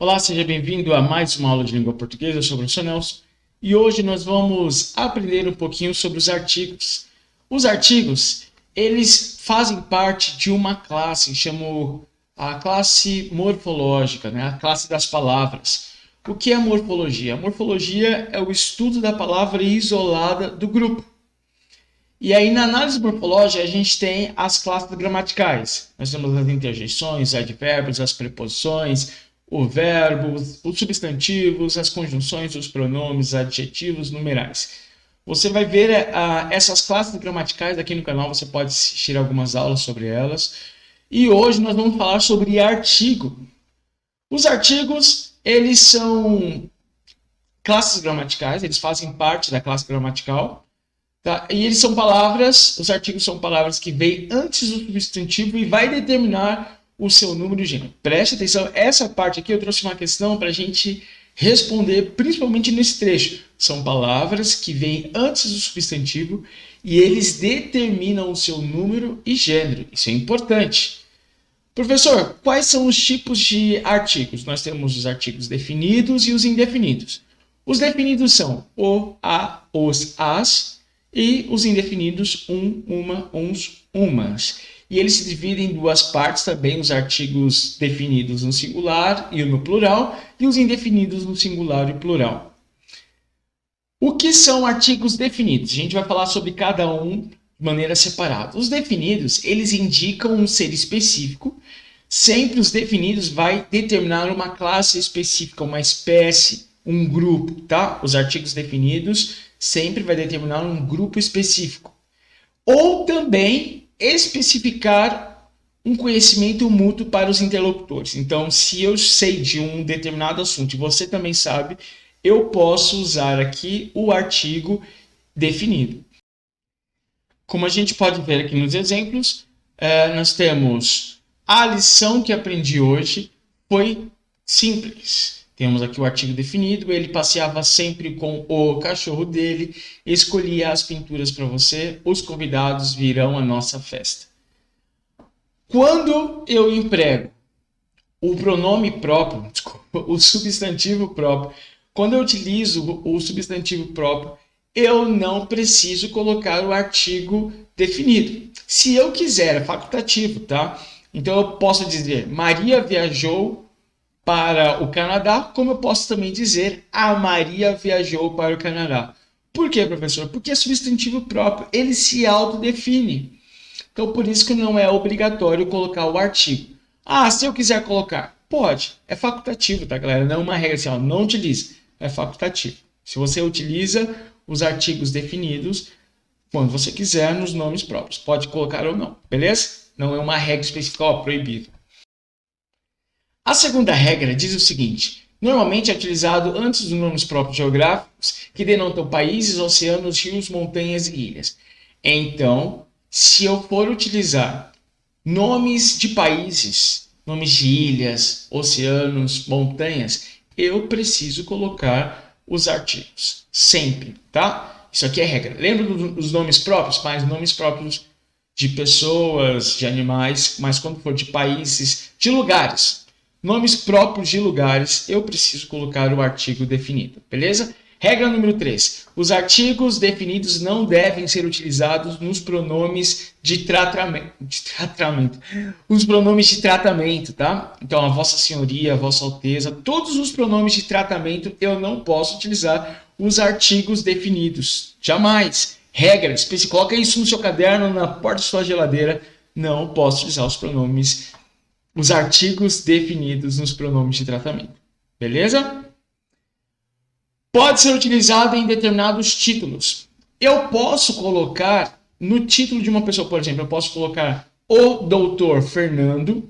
Olá, seja bem-vindo a mais uma aula de língua portuguesa. Eu sou o professor Nelson e hoje nós vamos aprender um pouquinho sobre os artigos. Os artigos, eles fazem parte de uma classe que chamamos a classe morfológica, né? A classe das palavras. O que é morfologia? A morfologia é o estudo da palavra isolada do grupo. E aí, na análise morfológica, a gente tem as classes gramaticais. Nós temos as interjeições, os advérbios, as preposições, o verbo, os substantivos, as conjunções, os pronomes, adjetivos, numerais. Você vai ver essas classes gramaticais aqui no canal, você pode assistir algumas aulas sobre elas. E hoje nós vamos falar sobre artigo. Os artigos, eles são classes gramaticais, eles fazem parte da classe gramatical. Tá? E eles são palavras, os artigos são palavras que vêm antes do substantivo e vai determinar o seu número e gênero. Preste atenção, essa parte aqui eu trouxe uma questão para a gente responder, principalmente nesse trecho. São palavras que vêm antes do substantivo e eles determinam o seu número e gênero. Isso é importante. Professor, quais são os tipos de artigos? Nós temos os artigos definidos e os indefinidos. Os definidos são o, a, os, as, e os indefinidos uma, uns, umas. E eles se dividem em duas partes também, os artigos definidos no singular e no plural, e os indefinidos no singular e plural. O que são artigos definidos? A gente vai falar sobre cada um de maneira separada. Os definidos, eles indicam um ser específico. Sempre os definidos vai determinar uma classe específica, uma espécie, um grupo, tá? Os artigos definidos sempre vai determinar um grupo específico. Ou também especificar um conhecimento mútuo para os interlocutores. Então, se eu sei de um determinado assunto e você também sabe, eu posso usar aqui o artigo definido. Como a gente pode ver aqui nos exemplos, nós temos a lição que aprendi hoje foi simples. Temos aqui o artigo definido, ele passeava sempre com o cachorro dele, escolhia as pinturas para você, os convidados virão à nossa festa. Quando eu emprego o pronome próprio, o substantivo próprio, quando eu utilizo o substantivo próprio, eu não preciso colocar o artigo definido. Se eu quiser, é facultativo, tá? Então eu posso dizer, Maria viajou para o Canadá, como eu posso também dizer, a Maria viajou para o Canadá. Por quê, professor? Porque é substantivo próprio, ele se autodefine. Então, por isso que não é obrigatório colocar o artigo. Ah, se eu quiser colocar, pode. É facultativo, tá, galera? Não é uma regra assim, ó, não utilize. É facultativo. Se você utiliza os artigos definidos, quando você quiser, nos nomes próprios. Pode colocar ou não, beleza? Não é uma regra específica, ó, proibido. A segunda regra diz o seguinte: normalmente é utilizado antes dos nomes próprios geográficos que denotam países, oceanos, rios, montanhas e ilhas. Então, se eu for utilizar nomes de países, nomes de ilhas, oceanos, montanhas, eu preciso colocar os artigos. Sempre, tá? Isso aqui é regra. Lembra dos nomes próprios? Mas nomes próprios de pessoas, de animais, mas quando for de países, de lugares. Nomes próprios de lugares, eu preciso colocar o artigo definido, beleza? Regra número 3. Os artigos definidos não devem ser utilizados nos pronomes de tratamento. Os pronomes de tratamento, tá? Então, a vossa senhoria, a vossa alteza, todos os pronomes de tratamento, eu não posso utilizar os artigos definidos. Jamais. Regra, coloca isso no seu caderno, na porta da sua geladeira. Não posso utilizar os artigos definidos nos pronomes de tratamento. Beleza? Pode ser utilizado em determinados títulos. Eu posso colocar no título de uma pessoa, por exemplo, eu posso colocar o doutor Fernando,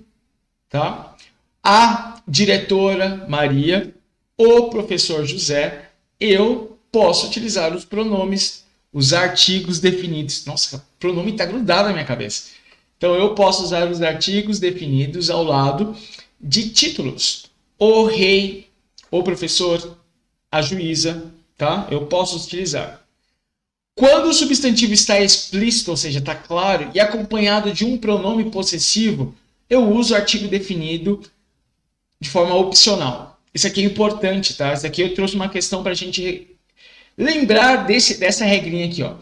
tá? A diretora Maria, o professor José. Eu posso utilizar os pronomes, os artigos definidos. Nossa, o pronome está grudado na minha cabeça. Então, eu posso usar os artigos definidos ao lado de títulos. O rei, o professor, a juíza, tá? Eu posso utilizar. Quando o substantivo está explícito, ou seja, está claro, e acompanhado de um pronome possessivo, eu uso o artigo definido de forma opcional. Isso aqui é importante, tá? Isso aqui eu trouxe uma questão para a gente lembrar dessa regrinha aqui, ó.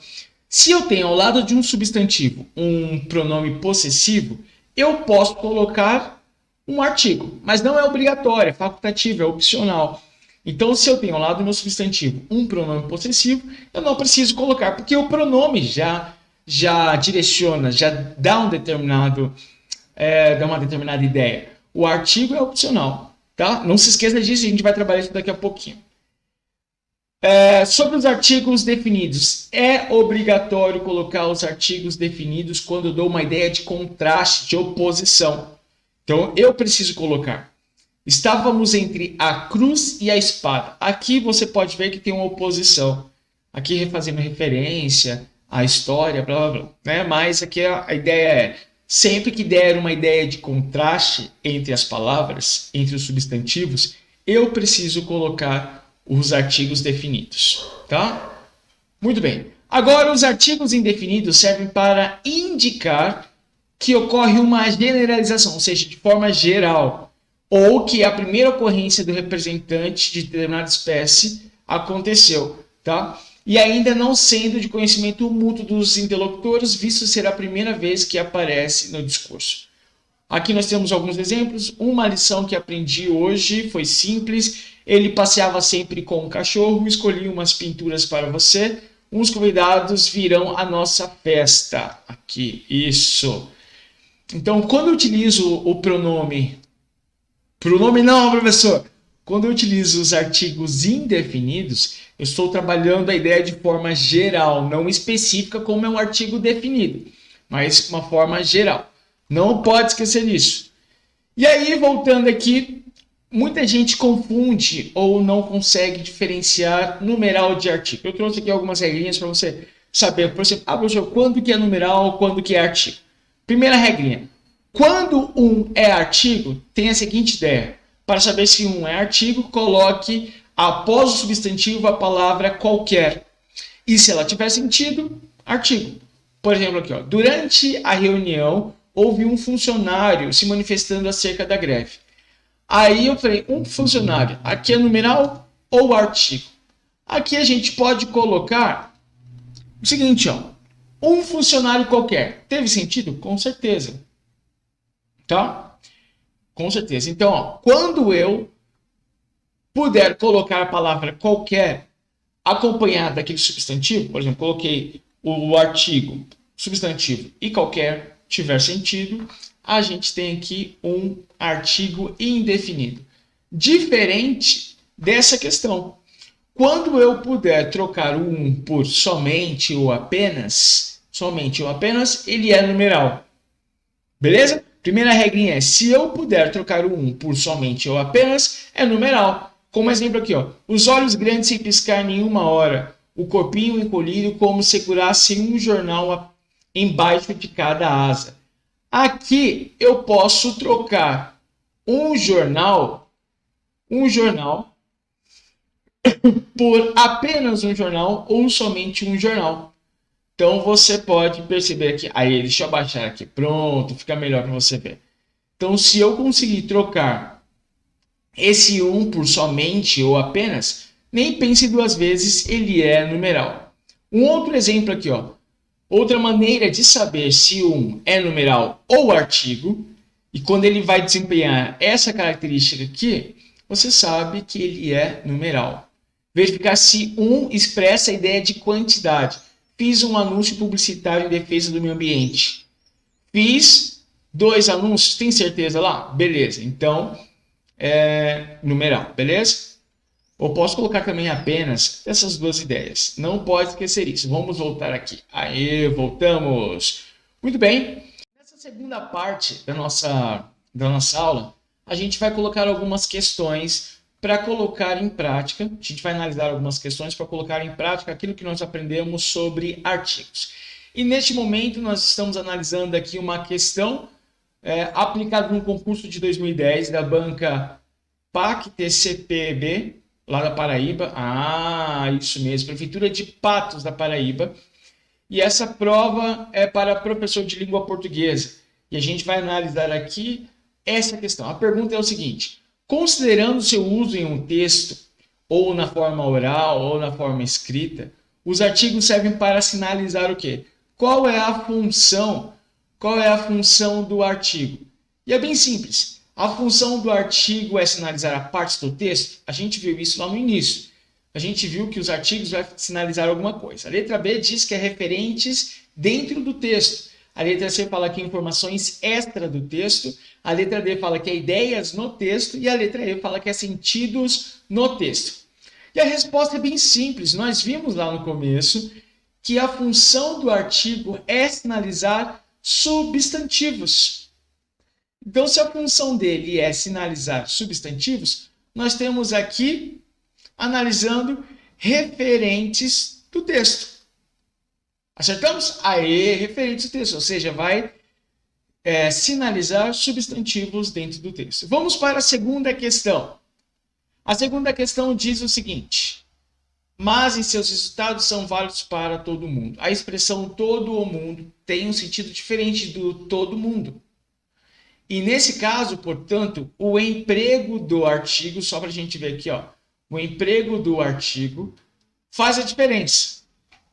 Se eu tenho ao lado de um substantivo um pronome possessivo, eu posso colocar um artigo, mas não é obrigatório, é facultativo, é opcional. Então, se eu tenho ao lado do meu substantivo um pronome possessivo, eu não preciso colocar, porque o pronome já direciona, já dá uma determinada ideia. O artigo é opcional, tá? Não se esqueça disso, a gente vai trabalhar isso daqui a pouquinho. Sobre os artigos definidos, é obrigatório colocar os artigos definidos quando eu dou uma ideia de contraste, de oposição. Então, eu preciso colocar. Estávamos entre a cruz e a espada. Aqui você pode ver que tem uma oposição. Aqui fazendo referência à história, blá blá blá. Né? Mas aqui a ideia é, sempre que der uma ideia de contraste entre as palavras, entre os substantivos, eu preciso colocar os artigos definidos, tá? Muito bem. Agora, os artigos indefinidos servem para indicar que ocorre uma generalização, ou seja, de forma geral, ou que a primeira ocorrência do representante de determinada espécie aconteceu, tá? E ainda não sendo de conhecimento mútuo dos interlocutores, visto ser a primeira vez que aparece no discurso. Aqui nós temos alguns exemplos. Uma lição que aprendi hoje foi simples. Ele passeava sempre com um cachorro, escolhi umas pinturas para você. Uns convidados virão à nossa festa. Aqui, isso. Então, quando eu utilizo o pronome não, professor. Quando eu utilizo os artigos indefinidos, eu estou trabalhando a ideia de forma geral, não específica como é um artigo definido, mas uma forma geral. Não pode esquecer disso. E aí, voltando aqui, muita gente confunde ou não consegue diferenciar numeral de artigo. Eu trouxe aqui algumas regrinhas para você saber. Por exemplo, professor, quando que é numeral, quando que é artigo? Primeira regrinha. Quando um é artigo, tem a seguinte ideia. Para saber se um é artigo, coloque após o substantivo a palavra qualquer. E se ela tiver sentido, artigo. Por exemplo, aqui, ó, durante a reunião, houve um funcionário se manifestando acerca da greve. Aí eu falei, um funcionário, aqui é numeral ou artigo? Aqui a gente pode colocar o seguinte, ó, um funcionário qualquer. Teve sentido? Com certeza. Tá? Com certeza. Então, ó, quando eu puder colocar a palavra qualquer acompanhada daquele substantivo, por exemplo, coloquei o artigo, substantivo e qualquer tiver sentido, a gente tem aqui um artigo indefinido. Diferente dessa questão. Quando eu puder trocar o um por somente ou apenas, ele é numeral. Beleza? Primeira regrinha é, se eu puder trocar o um por somente ou apenas, é numeral. Como exemplo aqui, ó, os olhos grandes sem piscar nenhuma hora, o corpinho encolhido como segurasse um jornal embaixo de cada asa. Aqui eu posso trocar um jornal por apenas um jornal ou somente um jornal. Então você pode perceber aqui. Aí, deixa eu abaixar aqui. Pronto, fica melhor para você ver. Então, se eu conseguir trocar esse um por somente ou apenas, nem pense duas vezes, ele é numeral. Um outro exemplo aqui, ó. Outra maneira de saber se um é numeral ou artigo, e quando ele vai desempenhar essa característica aqui, você sabe que ele é numeral. Verificar se um expressa a ideia de quantidade. Fiz um anúncio publicitário em defesa do meio ambiente. Fiz 2 anúncios, tem certeza lá? Beleza, então é numeral, beleza? Ou posso colocar também apenas essas duas ideias. Não pode esquecer isso. Vamos voltar aqui. Aí, voltamos. Muito bem. Nessa segunda parte da nossa aula, a gente vai colocar algumas questões para colocar em prática. A gente vai analisar algumas questões para colocar em prática aquilo que nós aprendemos sobre artigos. E neste momento nós estamos analisando aqui uma questão aplicada no concurso de 2010 da banca PAC-TCPB, lá da Paraíba. Ah, isso mesmo, Prefeitura de Patos da Paraíba. E essa prova é para professor de língua portuguesa. E a gente vai analisar aqui essa questão. A pergunta é o seguinte: Considerando seu uso em um texto, ou na forma oral, ou na forma escrita, os artigos servem para sinalizar o quê? Qual é a função? Qual é a função do artigo? E é bem simples. A função do artigo é sinalizar a parte do texto. A gente viu isso lá no início. A gente viu que os artigos vão sinalizar alguma coisa. A letra B diz que é referentes dentro do texto. A letra C fala que é informações extra do texto. A letra D fala que é ideias no texto. E a letra E fala que é sentidos no texto. E a resposta é bem simples. Nós vimos lá no começo que a função do artigo é sinalizar substantivos. Então, se a função dele é sinalizar substantivos, nós temos aqui analisando referentes do texto. Acertamos? Aê, referentes do texto, ou seja, vai sinalizar substantivos dentro do texto. Vamos para a segunda questão. A segunda questão diz o seguinte: mas em seus resultados são válidos para todo mundo. A expressão todo o mundo tem um sentido diferente do todo mundo. E nesse caso, portanto, o emprego do artigo, só para a gente ver aqui, ó, o emprego do artigo faz a diferença.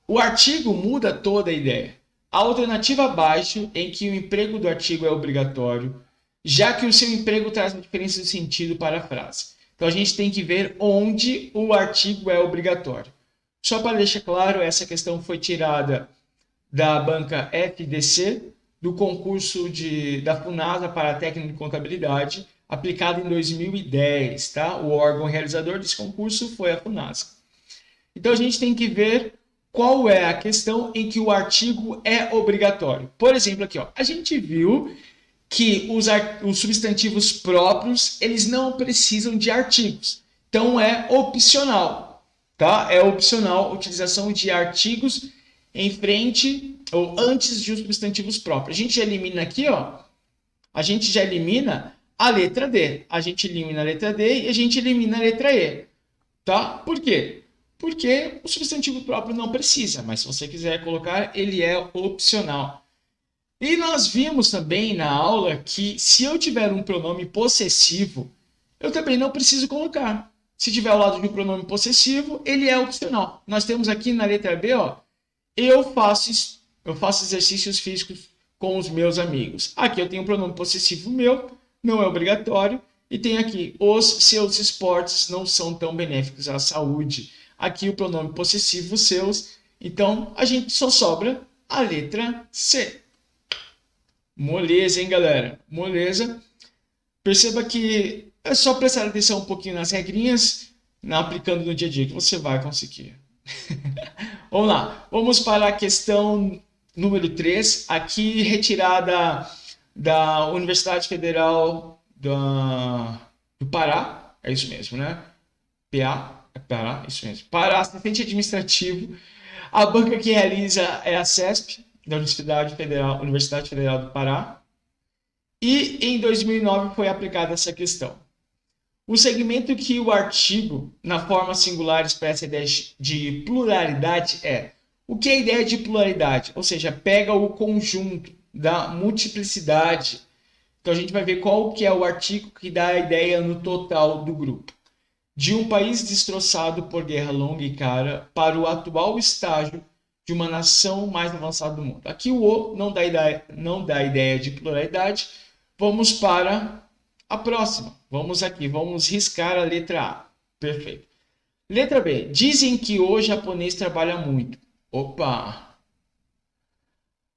O artigo muda toda a ideia. A alternativa abaixo, em que o emprego do artigo é obrigatório, já que o seu emprego traz uma diferença de sentido para a frase. Então a gente tem que ver onde o artigo é obrigatório. Só para deixar claro, essa questão foi tirada da banca FDC, do concurso da FUNASA para técnico de contabilidade, aplicado em 2010, tá? O órgão realizador desse concurso foi a FUNASA. Então a gente tem que ver qual é a questão em que o artigo é obrigatório. Por exemplo, aqui, ó, a gente viu que os substantivos próprios, eles não precisam de artigos. Então é opcional, tá? É opcional a utilização de artigos em frente ou antes de os substantivos próprios. A gente já elimina aqui, ó. A gente já elimina a letra D. A gente elimina a letra D e a gente elimina a letra E. Tá? Por quê? Porque o substantivo próprio não precisa, mas se você quiser colocar, ele é opcional. E nós vimos também na aula que se eu tiver um pronome possessivo, eu também não preciso colocar. Se tiver ao lado de um pronome possessivo, ele é opcional. Nós temos aqui na letra B, ó, eu faço exercícios físicos com os meus amigos. Aqui eu tenho um pronome possessivo meu, não é obrigatório. E tem aqui, os seus esportes não são tão benéficos à saúde. Aqui o pronome possessivo, seus. Então, a gente só sobra a letra C. Moleza, hein, galera? Moleza. Perceba que é só prestar atenção um pouquinho nas regrinhas, aplicando no dia a dia, que você vai conseguir. Vamos lá. Vamos para a questão número 3, aqui retirada da Universidade Federal do Pará. É isso mesmo, né? Pará, isso mesmo. Pará, assistente administrativo. A banca que realiza é a CESP, da Universidade Federal do Pará. E em 2009 foi aplicada essa questão. O segmento que o artigo, na forma singular, expressa a ideia de pluralidade é... O que é a ideia de pluralidade? Ou seja, pega o conjunto da multiplicidade. Então a gente vai ver qual que é o artigo que dá a ideia no total do grupo. De um país destroçado por guerra longa e cara para o atual estágio de uma nação mais avançada do mundo. Aqui o O não dá ideia de pluralidade. Vamos para a próxima. Vamos riscar a letra A. Perfeito. Letra B. Dizem que o japonês trabalha muito. Opa!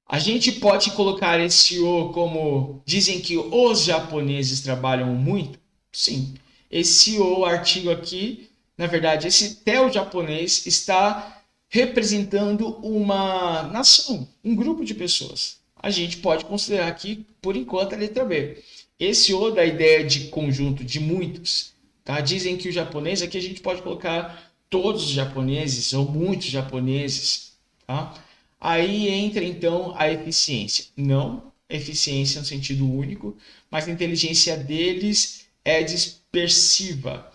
A gente pode colocar esse O como dizem que os japoneses trabalham muito? Sim. Esse O artigo aqui, na verdade, esse tel japonês está representando uma nação, um grupo de pessoas. A gente pode considerar aqui, por enquanto, a letra B. Esse O dá a ideia de conjunto de muitos. Tá? Dizem que o japonês, aqui a gente pode colocar todos os japoneses ou muitos japoneses. Tá? Aí entra, então, a eficiência. Não eficiência no sentido único, mas a inteligência deles é dispersiva.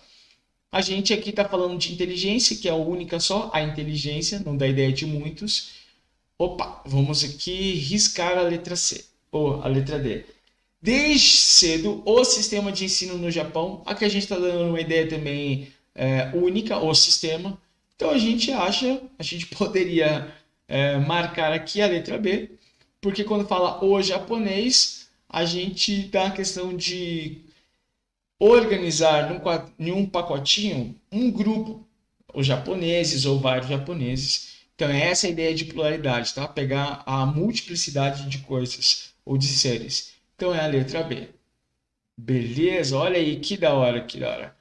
A gente aqui está falando de inteligência, que é a única só, a inteligência, não dá ideia de muitos. Opa, vamos aqui riscar a letra C, ou a letra D. desde cedo o sistema de ensino no Japão. Aqui a gente está dando uma ideia também única, o sistema. Então a gente poderia marcar aqui a letra B, porque quando fala o japonês, a gente dá a questão de organizar em um pacotinho um grupo, os japoneses ou vários japoneses. Então é essa a ideia de pluralidade, tá? Pegar a multiplicidade de coisas ou de seres. Então é a letra B. Beleza? Olha aí, que da hora, que da hora.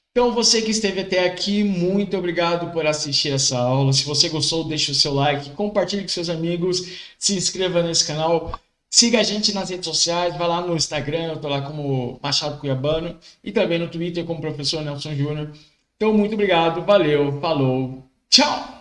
Então você que esteve até aqui, muito obrigado por assistir essa aula. Se você gostou, deixe o seu like, compartilhe com seus amigos, se inscreva nesse canal. Siga a gente nas redes sociais, vai lá no Instagram, eu tô lá como Machado Cuiabano e também no Twitter como Professor Nelson Júnior. Então, muito obrigado, valeu, falou, tchau!